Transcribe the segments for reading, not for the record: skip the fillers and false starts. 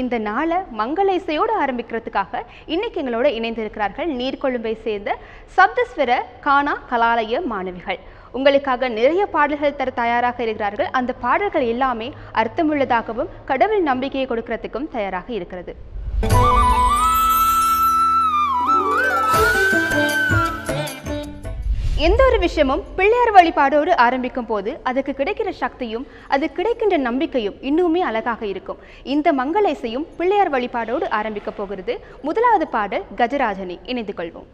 இந்த நாளை மங்கள இசையோடு ஆரம்பிக்கிறதுக்காக இன்னைக்கு எங்களோட இணைந்திருக்கிறார்கள் நீர்கொழும்பை சேர்ந்த சப்தஸ்வர கானா கலாலய மாணவிகள். உங்களுக்காக நிறைய பாடல்கள் தர தயாராக இருக்கிறார்கள். அந்த பாடல்கள் எல்லாமே அர்த்தமுள்ளதாகவும் கடவுள் நம்பிக்கையை கொடுக்கறதுக்கும் தயாராக இருக்கிறது. எந்த ஒரு விஷயமும் பிள்ளையார் வழிபாடோடு ஆரம்பிக்கும் போது அதுக்கு கிடைக்கிற சக்தியும் அது கிடைக்கின்ற நம்பிக்கையும் இன்னுமே அழகாக இருக்கும். இந்த மங்கள இசையும் பிள்ளையார் வழிபாடோடு ஆரம்பிக்க போகிறது. முதலாவது பாடல் கஜராஜனி. இணைந்து கொள்வோம்.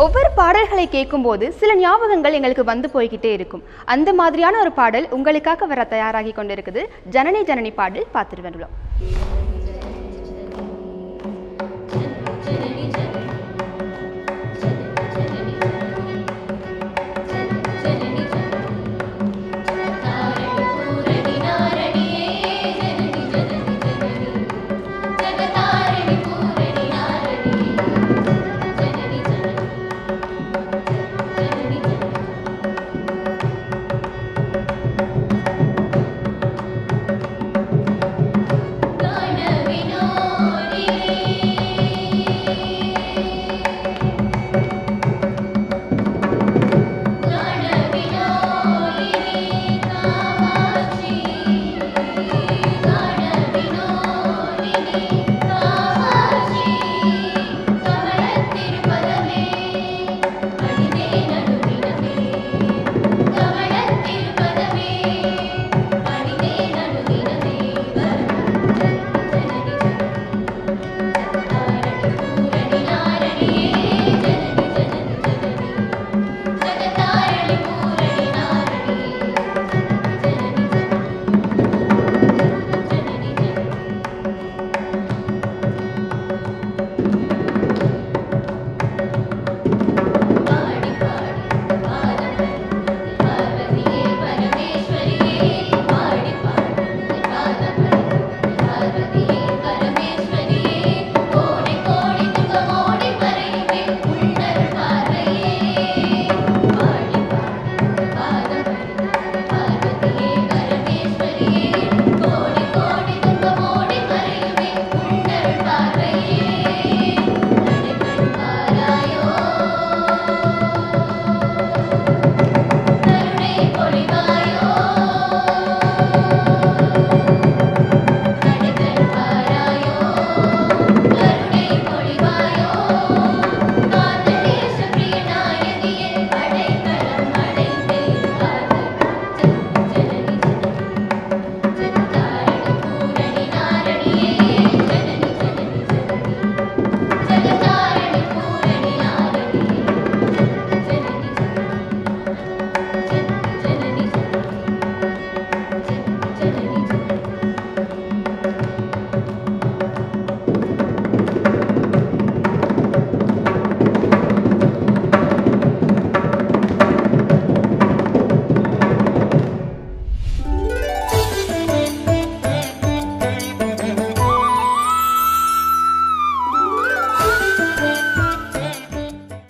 ஒவ்வொரு பாடல்களை கேட்கும்போது சில ஞாபகங்கள் எங்களுக்கு வந்து போய்கிட்டே இருக்கும். அந்த மாதிரியான ஒரு பாடல் உங்களுக்காக வர தயாராகி கொண்டிருக்குது. ஜனனி ஜனனி பாடல் பார்த்துட்டு வரலாம்.